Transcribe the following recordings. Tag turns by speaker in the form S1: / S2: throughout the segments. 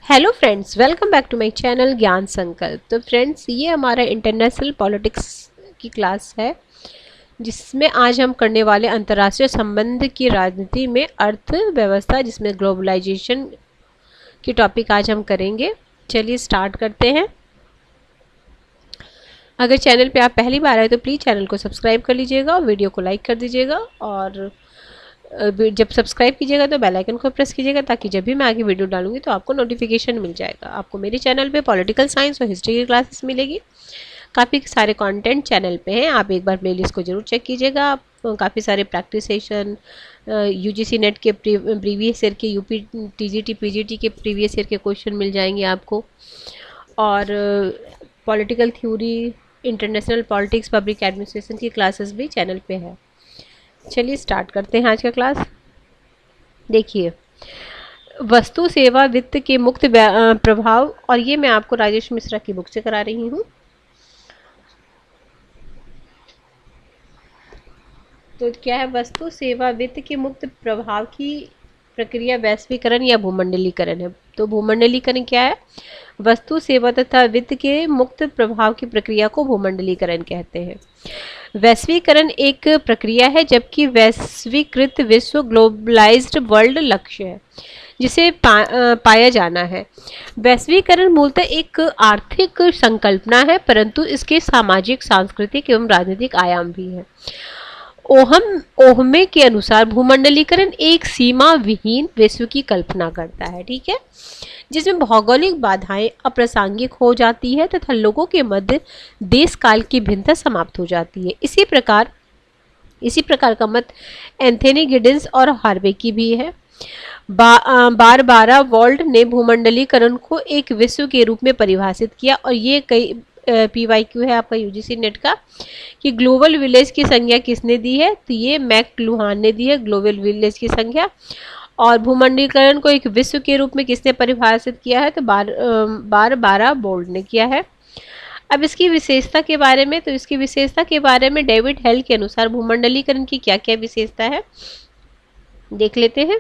S1: Hello friends, welcome back to my channel Gyan Sankalp. तो friends, ये हमारा इंटरनेशनल पॉलिटिक्स की क्लास है जिसमें आज हम करने वाले अंतर्राष्ट्रीय संबंध की राजनीति में अर्थव्यवस्था, जिसमें ग्लोबलाइजेशन की टॉपिक आज हम करेंगे। चलिए स्टार्ट करते हैं। अगर चैनल पे आप पहली बार आए तो प्लीज़ चैनल को सब्सक्राइब कर लीजिएगा और वीडियो को लाइक कर दीजिएगा, और जब सब्सक्राइब कीजिएगा तो बेल आइकन को प्रेस कीजिएगा ताकि जब भी मैं आगे वीडियो डालूंगी तो आपको नोटिफिकेशन मिल जाएगा। आपको मेरे चैनल पे पॉलिटिकल साइंस और हिस्ट्री की क्लासेस मिलेगी। काफ़ी सारे कंटेंट चैनल पे हैं, आप एक बार प्लेलिस्ट को जरूर चेक कीजिएगा। काफ़ी सारे प्रैक्टिस सेशन, यूजीसी नेट के प्रीवियस ईयर के, यूपी टीजीटी पीजीटी के प्रीवियस ईयर के क्वेश्चन मिल जाएंगे आपको, और political theory, international politics, public administration की क्लासेस भी चैनल पे है। चलिए स्टार्ट करते हैं आज का क्लास। देखिए, वस्तु सेवा वित्त के मुक्त प्रभाव, और ये मैं आपको राजेश मिश्रा की बुक से करा रही हूँ। तो क्या है, वस्तु सेवा वित्त के मुक्त प्रभाव की प्रक्रिया वैश्वीकरण या भूमंडलीकरण है। तो भूमंडलीकरण क्या है? वस्तु सेवा तथा वित्त के मुक्त प्रभाव की प्रक्रिया को भूमंडलीकरण कहते हैं। वैश्वीकरण एक प्रक्रिया है, जबकि वैश्वीकृत विश्व, ग्लोबलाइज्ड वर्ल्ड लक्ष्य है जिसे पाया जाना है। वैश्वीकरण मूलतः एक आर्थिक संकल्पना है, परंतु इसके सामाजिक, सांस्कृतिक एवं राजनीतिक आयाम भी है। ओहमे के अनुसार भूमंडलीकरण एक सीमा विहीन विश्व की कल्पना करता है, ठीक है, जिसमें भौगोलिक बाधाएं अप्रासंगिक हो जाती है तथा लोगों के मध्य देश काल की भिन्नता समाप्त हो जाती है। इसी प्रकार का मत एंथनी गिडिंस और हार्वे की भी है। बारबारा वॉल्ट ने भूमंडलीकरण को एक विश्व के रूप में परिभाषित किया, और ये कई PYQ है आपका यूजीसी नेट का, कि ग्लोबल विलेज की संज्ञा किसने दी है? तो ये मैकलुहान ने दी है, ग्लोबल विलेज की संज्ञा। और भूमंडलीकरण को एक विश्व के रूप में किसने परिभाषित किया है? तो बारबारा वॉल्ट ने किया है। अब इसकी विशेषता के बारे में, तो इसकी विशेषता के बारे में डेविड हेल के अनुसार भूमंडलीकरण की क्या क्या विशेषता है देख लेते हैं।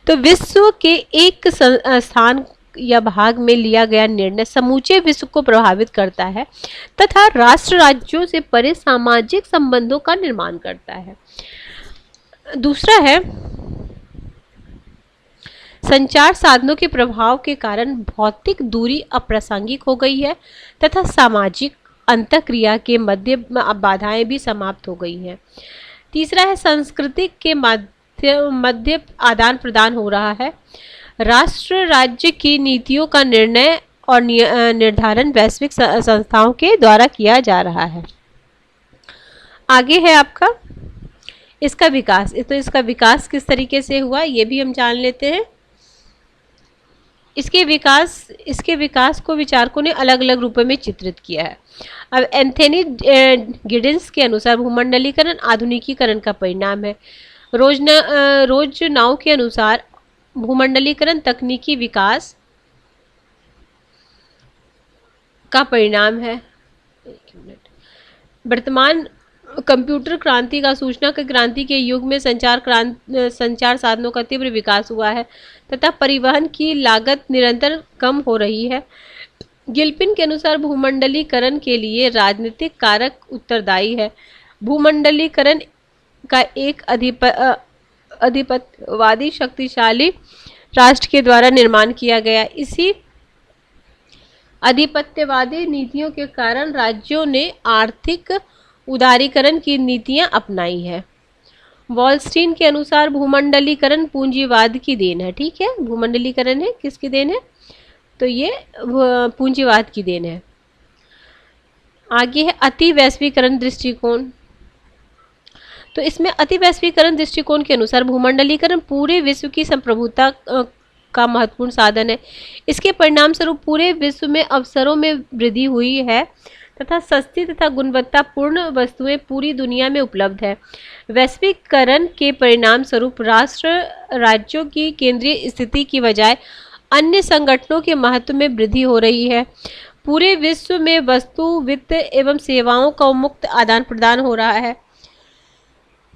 S1: तो विश्व के एक स्थान या भाग में लिया गया निर्णय समूचे विश्व को प्रभावित करता है तथा राष्ट्र राज्यों से परे सामाजिक संबंधों का निर्माण करता है। दूसरा है, संचार साधनों के प्रभाव के कारण भौतिक दूरी अप्रासंगिक हो गई है तथा सामाजिक अंतःक्रिया के मध्य बाधाएं भी समाप्त हो गई हैं। तीसरा है, सांस्कृतिक के मध्य आदान प्रदान हो रहा है। राष्ट्र राज्य की नीतियों का निर्णय और निर्धारण वैश्विक संस्थाओं के द्वारा किया जा रहा है। आगे है आपका इसका विकास। तो इसका विकास किस तरीके से हुआ ये भी हम जान लेते हैं। इसके विकास को विचारकों ने अलग अलग रूपों में चित्रित किया है। अब एंथनी गिडिंस के अनुसार भूमंडलीकरण आधुनिकीकरण का परिणाम है। रोजनाव के अनुसार भूमंडलीकरण तकनीकी विकास का परिणाम है। वर्तमान कंप्यूटर क्रांति का, सूचना की क्रांति के युग में संचार साधनों का तीव्र विकास हुआ है तथा परिवहन की लागत निरंतर कम हो रही है। गिल्पिन के अनुसार भूमंडलीकरण के लिए राजनीतिक कारक उत्तरदायी है। भूमंडलीकरण का एक अधिपत्यवादी शक्तिशाली राष्ट्र के द्वारा निर्माण किया गया। इसी अधिपत्यवादी नीतियों के कारण राज्यों ने आर्थिक उदारीकरण की नीतियां अपनाई है। वॉलस्टीन के अनुसार भूमंडलीकरण पूंजीवाद की देन है, ठीक है। भूमंडलीकरण है किसकी देन है? तो ये पूंजीवाद की देन है। आगे है अति वैश्वीकरण दृष्टिकोण। तो इसमें अति वैश्वीकरण दृष्टिकोण के अनुसार भूमंडलीकरण पूरे विश्व की संप्रभुता का महत्वपूर्ण साधन है। इसके परिणाम स्वरूप पूरे विश्व में अवसरों में वृद्धि हुई है तथा सस्ती तथा गुणवत्तापूर्ण वस्तुएं पूरी दुनिया में उपलब्ध है। वैश्वीकरण के परिणाम स्वरूप राष्ट्र राज्यों की केंद्रीय स्थिति की बजाय अन्य संगठनों के महत्व में वृद्धि हो रही है। पूरे विश्व में वस्तु, वित्त एवं सेवाओं का मुक्त आदान प्रदान हो रहा है।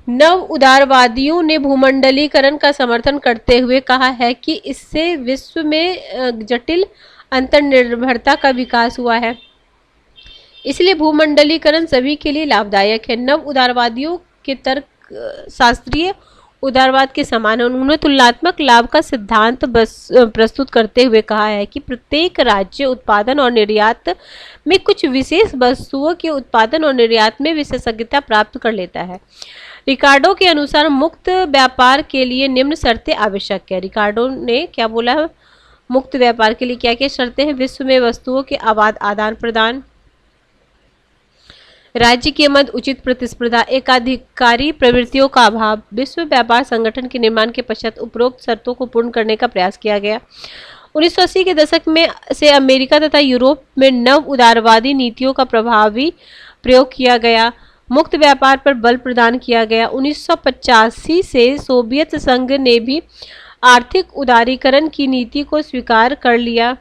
S1: नव उदारवादियों ने भूमंडलीकरण का समर्थन करते हुए कहा है कि इससे विश्व में जटिल अंतर्निर्भरता का विकास हुआ है, इसलिए भूमंडलीकरण सभी के लिए लाभदायक है। नव उदारवादियों के तर्क शास्त्रीय उदारवाद के समान है। उन्होंने तुलनात्मक लाभ का सिद्धांत प्रस्तुत करते हुए कहा है कि प्रत्येक राज्य उत्पादन और निर्यात में कुछ विशेष वस्तुओं के उत्पादन और निर्यात में विशेषज्ञता प्राप्त कर लेता है। रिकार्डो के अनुसार मुक्त व्यापार के लिए निम्न शर्तें आवश्यक है। रिकार्डो ने क्या बोला है? मुक्त व्यापार के लिए क्या क्या शर्तें हैं? विश्व में वस्तुओं के आदान प्रदान, राज्य के मध्य उचित प्रतिस्पर्धा, एकाधिकारी प्रवृत्तियों का अभाव। विश्व व्यापार संगठन के निर्माण के पश्चात उपरोक्त शर्तों को पूर्ण करने का प्रयास किया गया। 1980 के दशक में से अमेरिका तथा यूरोप में नव उदारवादी नीतियों का प्रभावी प्रयोग किया गया। मुक्त व्यापार पर बल प्रदान किया गया। 1985 से सोवियत संघ ने भी आर्थिक उदारीकरण की नीति को स्वीकार कर लिया।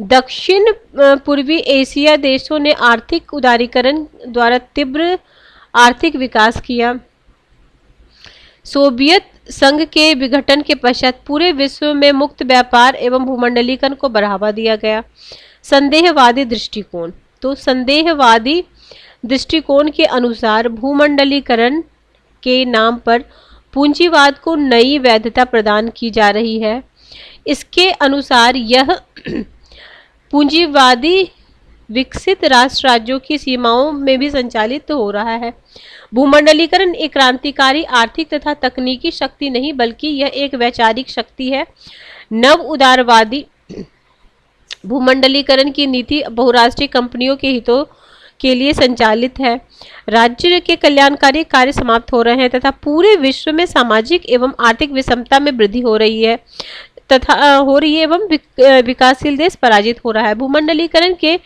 S1: दक्षिण पूर्वी एशिया देशों ने आर्थिक उदारीकरण द्वारा तीव्र आर्थिक विकास किया। सोवियत संघ के विघटन के पश्चात पूरे विश्व में मुक्त व्यापार एवं भूमंडलीकरण को बढ़ावा दिया गया। संदेहवादी दृष्टिकोण, तो संदेहवादी दृष्टिकोण के अनुसार भूमंडलीकरण के नाम पर पूंजीवाद को नई वैधता प्रदान की जा रही है। इसके अनुसार यह पूंजीवादी विकसित राष्ट्र राज्यों की सीमाओं में भी संचालित हो रहा है। भूमंडलीकरण एक क्रांतिकारी आर्थिक तथा तकनीकी शक्ति नहीं बल्कि यह एक वैचारिक शक्ति है। नव उदारवादी भूमंडलीकरण की नीति बहुराष्ट्रीय कंपनियों के हितों के लिए संचालित है। राज्य के कल्याणकारी कार्य समाप्त हो रहे हैं तथा पूरे विश्व में सामाजिक एवं आर्थिक विषमता में वृद्धि हो रही है एवं विकासशील देश पराजित हो रहा है। भूमंडलीकरण के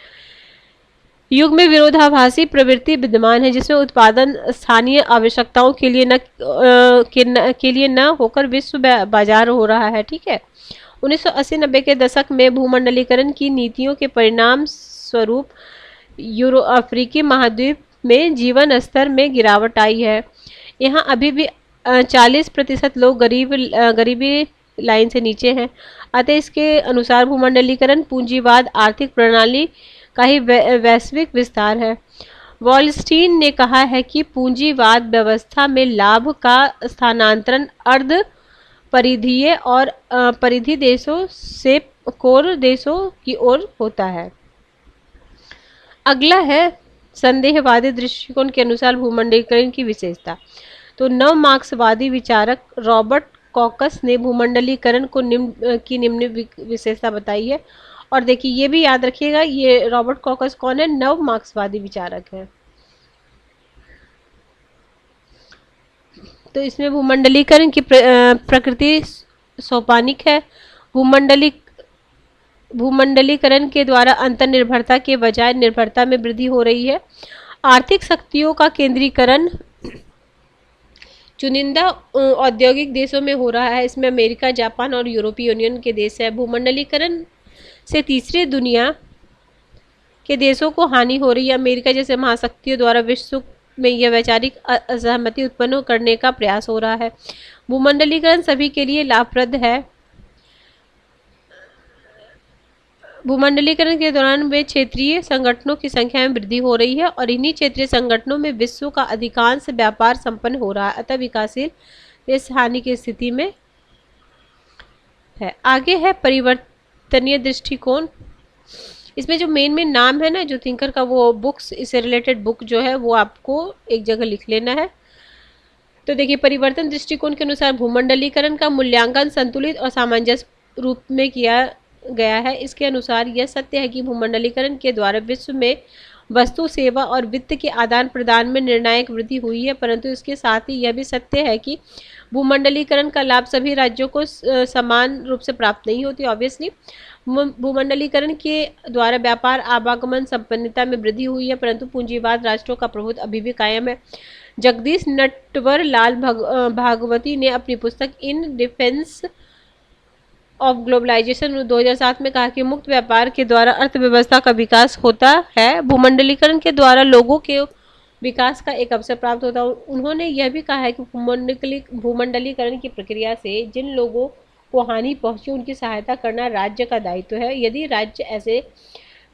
S1: युग में विरोधाभासी प्रवृत्ति विद्यमान है, जिसमें उत्पादन स्थानीय आवश्यकताओं के लिए न होकर विश्व बाजार हो रहा है। ठीक है। 1980-90 के दशक में भूमंडलीकरण की नीतियों के परिणाम स्वरूप यूरो अफ्रीकी महाद्वीप में जीवन स्तर में गिरावट आई है। यहाँ अभी भी 40% लोग गरीबी लाइन से नीचे हैं। अतः इसके अनुसार भूमंडलीकरण पूंजीवाद आर्थिक प्रणाली का ही वैश्विक विस्तार है। वॉलस्टीन ने कहा है कि पूंजीवाद व्यवस्था में लाभ का स्थानांतरण अर्ध परिधीय और परिधि देशों से कोर देशों की ओर होता है। अगला है संदेहवादी दृष्टिकोण के अनुसार भूमंडलीकरण की विशेषता। तो नव मार्क्सवादी विचारक रॉबर्ट कॉकस ने भूमंडलीकरण को निम्न विशेषता बताई है। और देखिए ये भी याद रखिएगा, ये रॉबर्ट कॉकस कौन है? नव मार्क्सवादी विचारक है। तो इसमें भूमंडलीकरण की प्रकृति सोपानिक है। भूमंडलीकरण के द्वारा अंतर्निर्भरता के बजाय निर्भरता में वृद्धि हो रही है। आर्थिक शक्तियों का केंद्रीकरण चुनिंदा औद्योगिक देशों में हो रहा है। इसमें अमेरिका, जापान और यूरोपीय यूनियन के देश है। भूमंडलीकरण से तीसरे दुनिया के देशों को हानि हो रही है। अमेरिका जैसे महाशक्तियों द्वारा विश्व में यह वैचारिक असहमति उत्पन्न करने का प्रयास हो रहा है। भूमंडलीकरण सभी के लिए लाभप्रद है। भूमंडलीकरण के दौरान वे क्षेत्रीय संगठनों की संख्या में वृद्धि हो रही है और इन्हीं क्षेत्रीय संगठनों में विश्व का अधिकांश व्यापार संपन्न हो रहा है। अतः विकासशील देश हानि की स्थिति में है। आगे है परिवर्तनीय दृष्टिकोण। इसमें जो मेन नाम है ना जो थिंकर का, वो बुक्स, इससे रिलेटेड बुक जो है वो आपको एक जगह लिख लेना है। तो देखिए, परिवर्तन दृष्टिकोण के अनुसार भूमंडलीकरण का मूल्यांकन संतुलित और सामंजस्य रूप में किया गया है। इसके अनुसार यह सत्य है कि भूमंडलीकरण के द्वारा विश्व में वस्तु, सेवा और वित्त के आदान प्रदान में निर्णायक वृद्धि हुई है, परंतु इसके साथ ही यह भी सत्य है कि भूमंडलीकरण का लाभ सभी राज्यों को समान रूप से प्राप्त नहीं होती। ऑब्वियसली भूमंडलीकरण के द्वारा व्यापार, आवागमन, संपन्नता में वृद्धि हुई है, परंतु पूंजीवाद राष्ट्रों का प्रभुत्व अभी भी कायम है। जगदीश नटवर लाल भागवती ने अपनी पुस्तक इन डिफेंस ऑफ ग्लोबलाइजेशन 2007 में कहा कि मुक्त व्यापार के द्वारा अर्थव्यवस्था का विकास होता है। भूमंडलीकरण के द्वारा लोगों के विकास का एक अवसर प्राप्त होता है। उन्होंने यह भी कहा है कि भूमंडलीकरण की प्रक्रिया से जिन लोगों को हानि पहुंची उनकी सहायता करना राज्य का दायित्व है। यदि राज्य ऐसे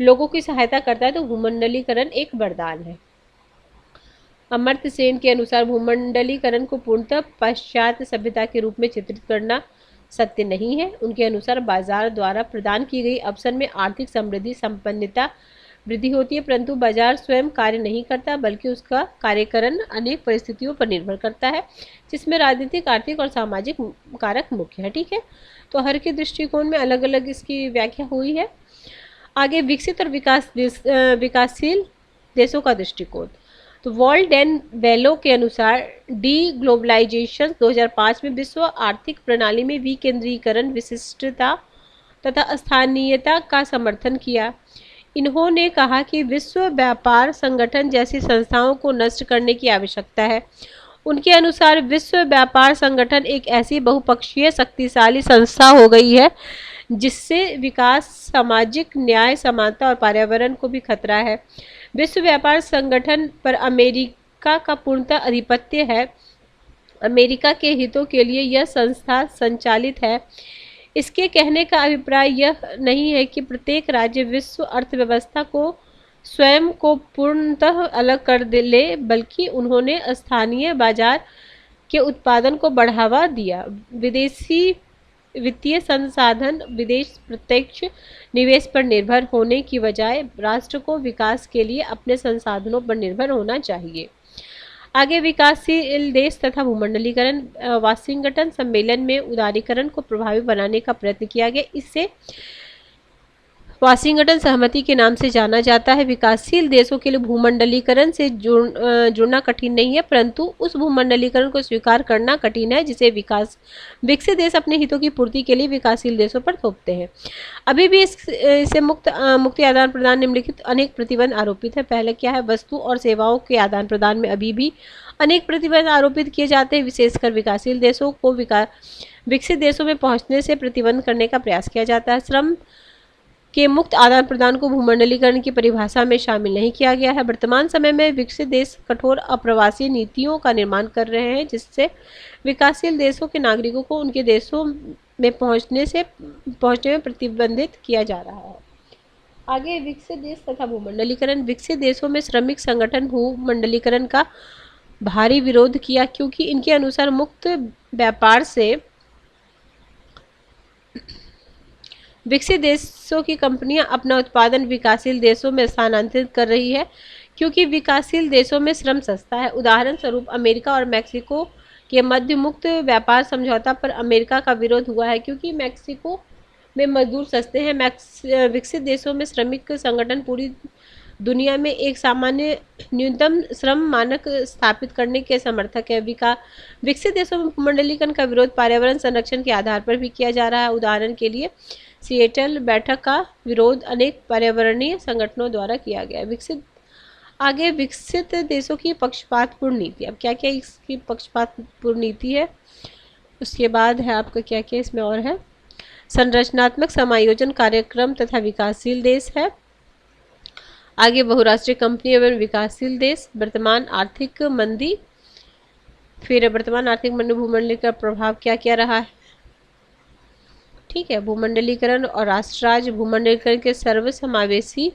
S1: लोगों की सहायता करता है तो भूमंडलीकरण एक वरदान है। अमर्त्य सेन के अनुसार भूमंडलीकरण को पूर्णतः पाश्चात्य सभ्यता के रूप में चित्रित करना सत्य नहीं है। उनके अनुसार बाजार द्वारा प्रदान की गई अवसर में आर्थिक समृद्धि संपन्नता वृद्धि होती है, परंतु बाजार स्वयं कार्य नहीं करता बल्कि उसका कार्यकरण अनेक परिस्थितियों पर निर्भर करता है, जिसमें राजनीतिक, आर्थिक और सामाजिक कारक मुख्य है। ठीक है, तो हर के दृष्टिकोण में अलग अलग इसकी व्याख्या हुई है। आगे विकसित और विकासशील देशों का दृष्टिकोण। तो वॉल्ड एंड बेलो के अनुसार डी ग्लोबलाइजेशन 2005 में विश्व आर्थिक प्रणाली में विकेंद्रीकरण, विशिष्टता तथा स्थानीयता का समर्थन किया। इन्होंने कहा कि विश्व व्यापार संगठन जैसी संस्थाओं को नष्ट करने की आवश्यकता है। उनके अनुसार विश्व व्यापार संगठन एक ऐसी बहुपक्षीय शक्तिशाली संस्था हो गई है जिससे विकास, सामाजिक न्याय, समानता और पर्यावरण को भी खतरा है। विश्व व्यापार संगठन पर अमेरिका का पूर्णतः आधिपत्य है। अमेरिका के हितों के लिए यह संस्था संचालित है। इसके कहने का अभिप्राय यह नहीं है कि प्रत्येक राज्य विश्व अर्थव्यवस्था को स्वयं को पूर्णतः अलग कर ले, बल्कि उन्होंने स्थानीय बाजार के उत्पादन को बढ़ावा दिया। विदेशी वित्तीय संसाधन, विदेश प्रत्यक्ष निवेश पर निर्भर होने की बजाय राष्ट्र को विकास के लिए अपने संसाधनों पर निर्भर होना चाहिए। आगे विकासशील देश तथा भूमंडलीकरण। वाशिंगटन सम्मेलन में उदारीकरण को प्रभावी बनाने का प्रयत्न किया गया। इससे वाशिंगटन सहमति के नाम से जाना जाता है। विकासशील देशों के लिए भूमंडलीकरण से जुड़ना कठिन नहीं है, परंतु उस भूमंडलीकरण को स्वीकार करना कठिन है जिसे विकसित देश अपने हितों की पूर्ति के लिए विकासशील देशों पर थोपते हैं। अभी भी इससे मुक्ति आदान प्रदान निम्नलिखित अनेक प्रतिबंध आरोपित है। पहले क्या है, वस्तु और सेवाओं के आदान प्रदान में अभी भी अनेक प्रतिबंध आरोपित किए जाते हैं। विशेषकर विकासशील देशों को विकसित देशों में पहुंचने से प्रतिबंध करने का प्रयास किया जाता है। श्रम के मुक्त आदान प्रदान को भूमंडलीकरण की परिभाषा में शामिल नहीं किया गया है। वर्तमान समय में विकसित देश कठोर अप्रवासी नीतियों का निर्माण कर रहे हैं जिससे विकासशील देशों के नागरिकों को उनके देशों में पहुंचने में प्रतिबंधित किया जा रहा है। आगे विकसित देश तथा भूमंडलीकरण। विकसित देशों में श्रमिक संगठन भूमंडलीकरण का भारी विरोध किया क्योंकि इनके अनुसार मुक्त व्यापार से विकसित देशों की कंपनियां अपना उत्पादन विकासशील देशों में स्थानांतरित कर रही है क्योंकि विकासशील देशों में श्रम सस्ता है। उदाहरण स्वरूप अमेरिका और मैक्सिको के मध्य मुक्त व्यापार समझौता पर अमेरिका का विरोध हुआ है क्योंकि मैक्सिको में मजदूर सस्ते हैं। विकसित देशों में श्रमिक संगठन पूरी दुनिया में एक सामान्य न्यूनतम श्रम मानक स्थापित करने के समर्थक है। विकसित देशों में भूमंडलीकरण का विरोध पर्यावरण संरक्षण के आधार पर भी किया जा रहा है। उदाहरण के लिए सिएटल बैठक का विरोध अनेक पर्यावरणीय संगठनों द्वारा किया गया। विकसित देशों की पक्षपातपूर्ण नीति। अब क्या क्या इसकी पक्षपातपूर्ण नीति है, उसके बाद है आपका क्या क्या इसमें और है, संरचनात्मक समायोजन कार्यक्रम तथा विकासशील देश है। आगे बहुराष्ट्रीय कंपनी एवं विकासशील देश। वर्तमान आर्थिक मंदी। फिर वर्तमान आर्थिक मंदी भूमंडलीकरण का प्रभाव क्या क्या रहा है। ठीक है, भूमंडलीकरण और राष्ट्र राज्य भूमंडलीकरण के सर्वसमावेशी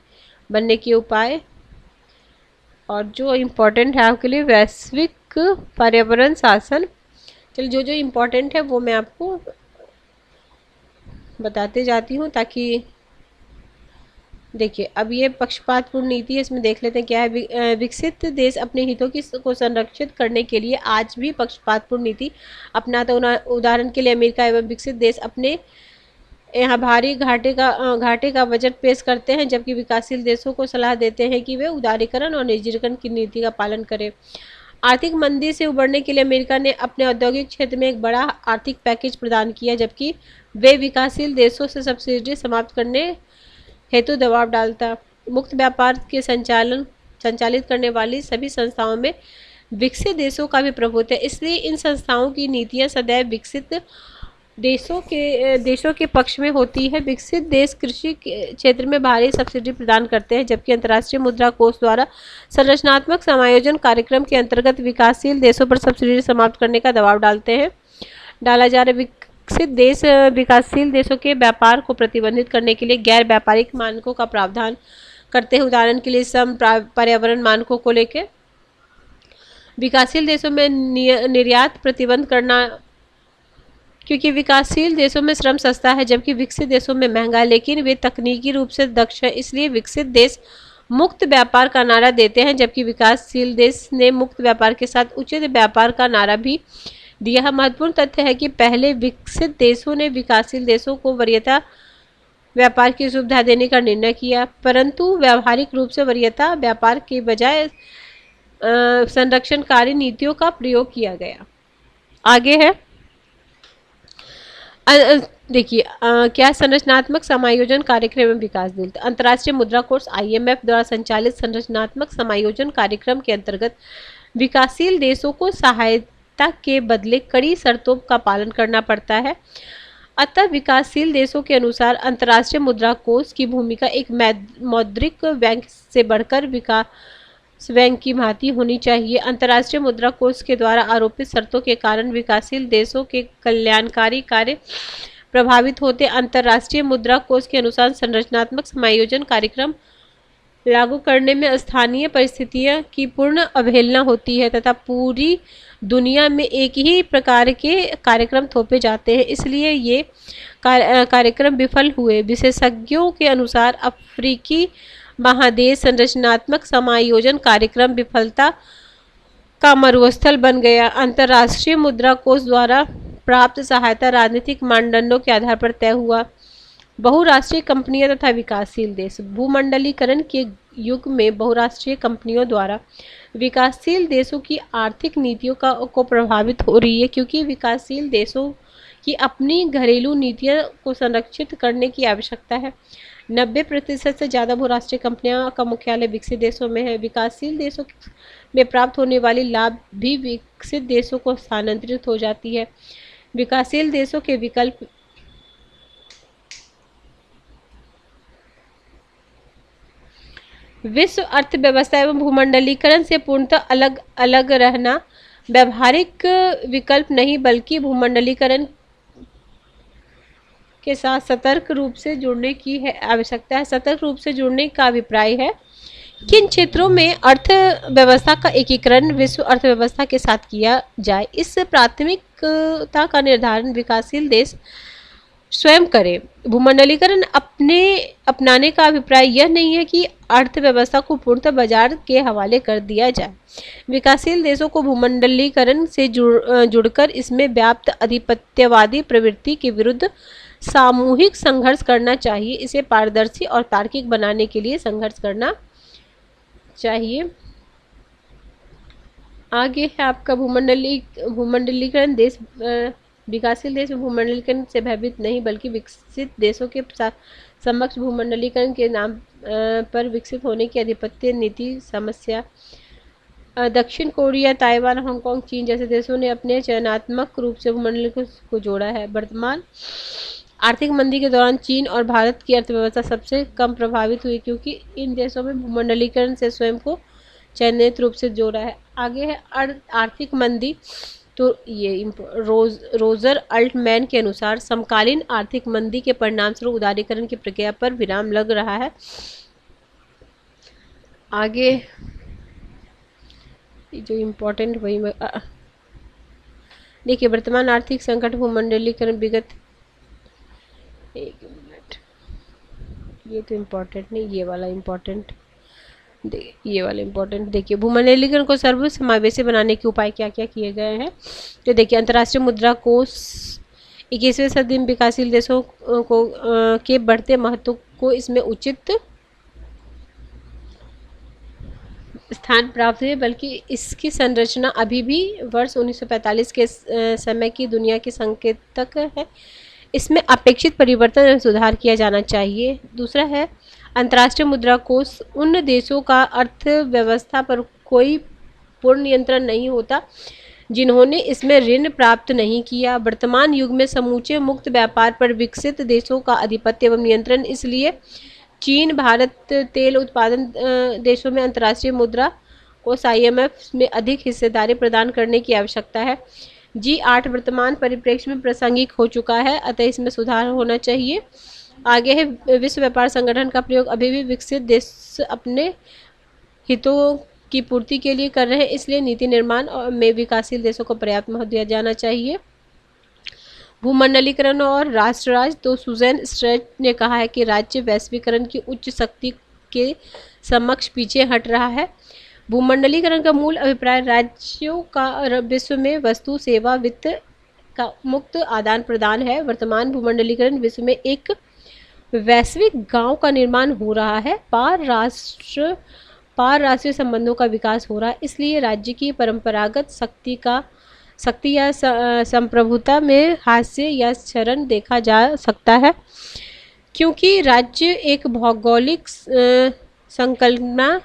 S1: बनने के उपाय। और जो इम्पोर्टेंट है आपके लिए वैश्विक पर्यावरण शासन। चलिए जो इम्पोर्टेंट है वो मैं आपको बताते जाती हूँ ताकि देखिए। अब ये पक्षपातपूर्ण नीति है, इसमें देख लेते हैं क्या है। विकसित देश अपने हितों को संरक्षित करने के लिए आज भी पक्षपातपूर्ण नीति अपनाता। उदाहरण के लिए अमेरिका एवं विकसित देश अपने यहाँ भारी घाटे का बजट पेश करते हैं जबकि विकासशील देशों को सलाह देते हैं कि वे उदारीकरण और निजीकरण की नीति का पालन करें। आर्थिक मंदी से उबरने के लिए अमेरिका ने अपने औद्योगिक क्षेत्र में एक बड़ा आर्थिक पैकेज प्रदान किया जबकि वे विकासशील देशों से सब्सिडी समाप्त करने हेतु दबाव डालता। मुक्त व्यापार के संचालित करने वाली सभी संस्थाओं में विकसित देशों का भी प्रभुत्व है, इसलिए इन संस्थाओं की नीतियां सदैव विकसित देशों के पक्ष में होती है। विकसित देश कृषि के क्षेत्र में भारी सब्सिडी प्रदान करते हैं, जबकि अंतर्राष्ट्रीय मुद्रा कोष द्वारा संरचनात्मक समायोजन कार्यक्रम के अंतर्गत विकासशील देशों पर सब्सिडी समाप्त करने का दबाव डाला जा रहा है। विकसित देश विकासशील देशों के व्यापार को प्रतिबंधित करने के लिए गैर व्यापारिक मानकों का प्रावधान करते हैं। उदाहरण के लिए सम पर्यावरण मानकों को लेकर विकासशील देशों में निर्यात प्रतिबंध करना, क्योंकि विकासशील देशों में श्रम सस्ता है जबकि विकसित देशों में महंगा, लेकिन वे तकनीकी रूप से दक्ष है, इसलिए विकसित देश मुक्त व्यापार का नारा देते हैं, जबकि विकासशील देश ने मुक्त व्यापार के साथ उचित व्यापार का नारा भी दिया। महत्वपूर्ण तथ्य है कि पहले विकसित देशों ने विकासशील देशों को वरीयता व्यापार की सुविधा देने का निर्णय किया, परंतु व्यावहारिक रूप से वरीयता व्यापार के बजाय संरक्षणकारी नीतियों का प्रयोग किया गया। आगे है देखिए क्या संरचनात्मक समायोजन कार्यक्रम में विकास मिलता है। अंतर्राष्ट्रीय मुद्रा कोष IMF द्वारा संचालित संरचनात्मक समायोजन कार्यक्रम के अंतर्गत विकासशील देशों को सहायता के बदले कड़ी शर्तों का पालन करना पड़ता है। अतः विकासशील देशों के अनुसार अंतर्राष्ट्रीय मुद्रा कोष की भूमिका एक मौद्रिक बैंक से बढ़कर विकास बैंक की भांति होनी चाहिए। अंतर्राष्ट्रीय मुद्रा कोष के द्वारा आरोपित शर्तों के कारण विकासशील देशों के कल्याणकारी कार्य प्रभावित होते। अंतर्राष्ट्रीय मुद्रा कोष के अनुसार संरचनात्मक समायोजन कार्यक्रम लागू करने में स्थानीय परिस्थितियों की पूर्ण अवहेलना होती है तथा पूरी दुनिया में एक ही प्रकार के कार्यक्रम थोपे जाते हैं, इसलिए ये कार्यक्रम विफल हुए। विशेषज्ञों के अनुसार अफ्रीकी महादेश संरचनात्मक समायोजन कार्यक्रम विफलता का मरुस्थल बन गया। अंतर्राष्ट्रीय मुद्रा कोष द्वारा प्राप्त सहायता राजनीतिक मानदंडों के आधार पर तय हुआ। बहुराष्ट्रीय कंपनियां तथा विकासशील देश। भूमंडलीकरण के युग में बहुराष्ट्रीय कंपनियों द्वारा विकासशील देशों की आर्थिक नीतियों को प्रभावित हो रही है, क्योंकि विकासशील देशों की अपनी घरेलू नीतियों को संरक्षित करने की आवश्यकता है। 90% से ज़्यादा बहुराष्ट्रीय कंपनियों का मुख्यालय विकसित देशों में है। विकासशील देशों में प्राप्त होने वाली लाभ भी विकसित देशों को स्थानांतरित हो जाती है। विकासशील देशों के विकल्प विश्व अर्थव्यवस्था एवं भूमंडलीकरण से पूर्णतः अलग अलग रहना व्यावहारिक विकल्प नहीं, बल्कि भूमंडलीकरण के साथ सतर्क रूप से जुड़ने की आवश्यकता है। सतर्क रूप से जुड़ने का अभिप्राय है किन क्षेत्रों में अर्थव्यवस्था का एकीकरण विश्व अर्थव्यवस्था के साथ किया जाए। इस प्राथमिकता का निर्धारण विकासशील देश स्वयं करें। भूमंडलीकरण अपनाने का अभिप्राय यह नहीं है कि अर्थव्यवस्था को पूर्णतः बाजार के हवाले कर दिया जाए। विकासशील देशों को भूमंडलीकरण से जुड़कर इसमें व्याप्त अधिपत्यवादी प्रवृत्ति के विरुद्ध सामूहिक संघर्ष करना चाहिए। इसे पारदर्शी और तार्किक बनाने के लिए संघर्ष करना चाहिए। आगे है आपका भूमंडलीकरण देश। विकासशील देश भूमंडलीकरण से भयभीत नहीं, बल्कि विकसित देशों के समक्ष भूमंडलीकरण के नाम पर विकसित होने की आधिपत्य नीति समस्या। दक्षिण कोरिया, ताइवान, हांगकांग, चीन जैसे देशों ने अपने चयनात्मक रूप से भूमंडलीकरण को जोड़ा है। वर्तमान आर्थिक मंदी के दौरान चीन और भारत की अर्थव्यवस्था सबसे कम प्रभावित हुई, क्योंकि इन देशों में भूमंडलीकरण से स्वयं को चयनित रूप से जोड़ा है। आगे है आर्थिक मंदी। तो ये रोजर अल्टमैन के अनुसार समकालीन आर्थिक मंदी के परिणामस्वरूप उदारीकरण की प्रक्रिया पर विराम लग रहा है। आगे जो इम्पोर्टेंट वही देखिए, वर्तमान आर्थिक संकट भूमंडलीकरण विगत एक मिनट, ये तो इम्पोर्टेंट नहीं, ये वाला इम्पोर्टेंट देखिए, भूमंडलीकरण को सर्वसमावेशी बनाने के उपाय क्या क्या किए गए हैं। तो देखिए, अंतर्राष्ट्रीय मुद्रा कोष 21वीं सदी में विकासशील देशों को के बढ़ते महत्व को इसमें उचित स्थान प्राप्त हुए, बल्कि इसकी संरचना अभी भी वर्ष 1945 के समय की दुनिया की संकेतक है। इसमें अपेक्षित परिवर्तन और सुधार किया जाना चाहिए। दूसरा है अंतर्राष्ट्रीय मुद्रा कोष उन देशों का अर्थव्यवस्था पर कोई पूर्ण नियंत्रण नहीं होता जिन्होंने इसमें ऋण प्राप्त नहीं किया। वर्तमान युग में समूचे मुक्त व्यापार पर विकसित देशों का आधिपत्य एवं नियंत्रण, इसलिए चीन, भारत तेल उत्पादन देशों में अंतर्राष्ट्रीय मुद्रा कोष IMF में अधिक हिस्सेदारी प्रदान करने की आवश्यकता है। G8 वर्तमान परिप्रेक्ष्य में प्रासंगिक हो चुका है, अतः इसमें सुधार होना चाहिए। आगे है विश्व व्यापार संगठन का प्रयोग अभी भी विकसित देश अपने हितों की पूर्ति के लिए कर रहे हैं, इसलिए नीति निर्माण में विकासशील देशों को पर्याप्त महत्व दिया जाना चाहिए। भूमंडलीकरण और राष्ट्र-राज्य, तो सुजैन स्ट्रेट ने कहा है कि राज्य वैश्वीकरण की उच्च शक्ति के समक्ष पीछे हट रहा है। भूमंडलीकरण का मूल अभिप्राय राज्यों का विश्व में वस्तु, सेवा, वित्त का मुक्त आदान प्रदान है। वर्तमान भूमंडलीकरण विश्व में एक वैश्विक गांव का निर्माण हो रहा है। पार-राष्ट्रीय संबंधों का विकास हो रहा है, इसलिए राज्य की परंपरागत शक्ति या संप्रभुता में हास्य या क्षरण देखा जा सकता है, क्योंकि राज्य एक भौगोलिक संकल्पना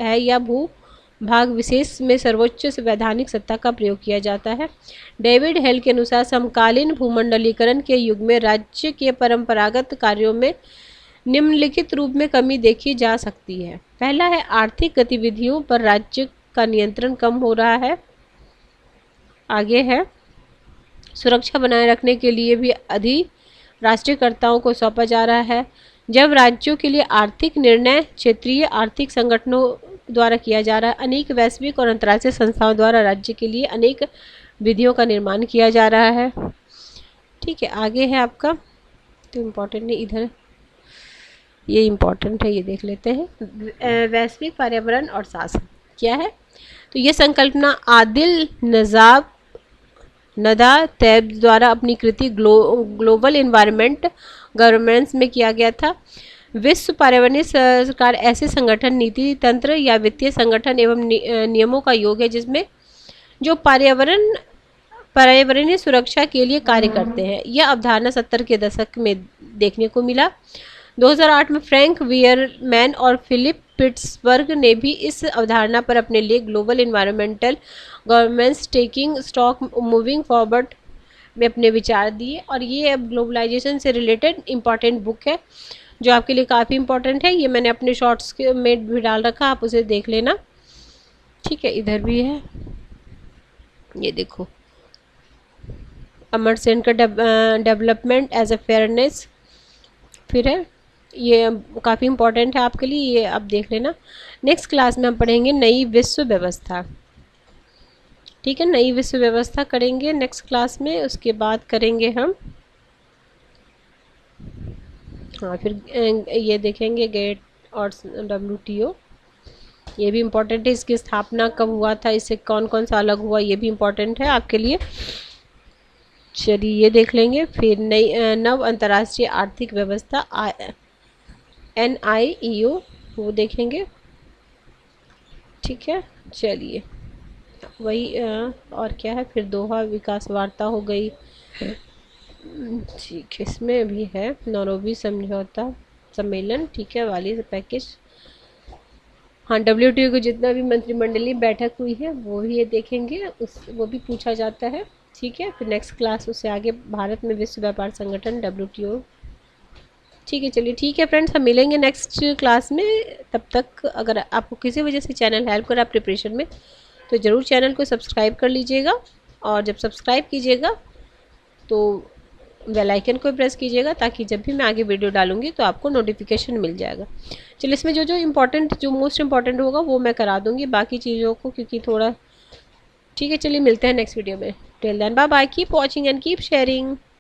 S1: है या भूभाग विशेष में सर्वोच्च संवैधानिक सत्ता का प्रयोग किया जाता है। डेविड हेल के अनुसार समकालीन भूमंडलीकरण के युग में राज्य के परंपरागत कार्यों में निम्नलिखित रूप में कमी देखी जा सकती है। पहला है, आर्थिक गतिविधियों पर राज्य का नियंत्रण कम हो रहा है। आगे है, सुरक्षा बनाए रखने के लिए भी अधिराष्ट्रीयकर्ताओं को सौंपा जा रहा है। जब राज्यों के लिए आर्थिक निर्णय क्षेत्रीय आर्थिक संगठनों द्वारा किया जा रहा है, अनेक वैश्विक और अंतर्राष्ट्रीय संस्थाओं द्वारा राज्य के लिए अनेक विधियों का निर्माण किया जा रहा है। ठीक है, आगे है आपका, तो इम्पोर्टेंट है इधर, ये इम्पोर्टेंट है, ये देख लेते हैं। वैश्विक पर्यावरण और शासन क्या है, तो ये संकल्पना आदिल नदा तैब द्वारा अपनी कृति ग्लोबल इन्वायरमेंट गवर्नेंस में किया गया था। विश्व पर्यावरणीय सरकार ऐसे संगठन, नीति तंत्र या वित्तीय संगठन एवं नियमों का योग है जिसमें जो पर्यावरणीय सुरक्षा के लिए कार्य करते हैं। यह अवधारणा 70 के दशक में देखने को मिला। 2008 में फ्रैंक वियरमैन और फिलिप पिट्सबर्ग ने भी इस अवधारणा पर अपने लेख global environmental governance taking stock moving forward में अपने विचार दिए, और ये अब ग्लोबलाइजेशन से रिलेटेड इम्पॉर्टेंट बुक है जो आपके लिए काफ़ी इम्पॉर्टेंट है। ये मैंने अपने शॉर्ट्स में भी डाल रखा, आप उसे देख लेना। ठीक है, इधर भी है, ये देखो, अमर सेन का डेवलपमेंट एज ए फेयरनेस, फिर है, ये काफ़ी इम्पॉर्टेंट है आपके लिए, ये आप देख लेना। नेक्स्ट क्लास में हम पढ़ेंगे नई विश्व व्यवस्था। ठीक है, नई विश्व व्यवस्था करेंगे नेक्स्ट क्लास में। उसके बाद करेंगे हम, हाँ, फिर ये देखेंगे गेट और WTO, ये भी इम्पोर्टेंट है। इसकी स्थापना कब हुआ था, इससे कौन कौन सा अलग हुआ, ये भी इम्पोर्टेंट है आपके लिए। चलिए ये देख लेंगे। फिर नई नव अंतर्राष्ट्रीय आर्थिक व्यवस्था NIEO, वो देखेंगे। ठीक है, चलिए वही और क्या है, फिर दोहा विकास वार्ता हो गई। ठीक है, इसमें भी है नैरोबी समझौता सम्मेलन, ठीक है, वाली पैकेज। हाँ, WTO को जितना भी मंत्रिमंडलीय बैठक हुई है वो भी ये देखेंगे, वो भी पूछा जाता है। ठीक है, फिर नेक्स्ट क्लास उससे आगे भारत में विश्व व्यापार संगठन WTO। ठीक है, चलिए ठीक है फ्रेंड्स, हम मिलेंगे नेक्स्ट क्लास में। तब तक अगर आपको किसी वजह से चैनल हेल्प करा प्रिपरेशन में, तो ज़रूर चैनल को सब्सक्राइब कर लीजिएगा, और जब सब्सक्राइब कीजिएगा तो बेल आइकन को प्रेस कीजिएगा, ताकि जब भी मैं आगे वीडियो डालूंगी तो आपको नोटिफिकेशन मिल जाएगा। चलिए, इसमें जो मोस्ट इम्पॉर्टेंट होगा वो मैं करा दूंगी, बाकी चीज़ों को क्योंकि थोड़ा। ठीक है, चलिए मिलते हैं नेक्स्ट वीडियो में। Till then bye bye, keep watching and keep sharing.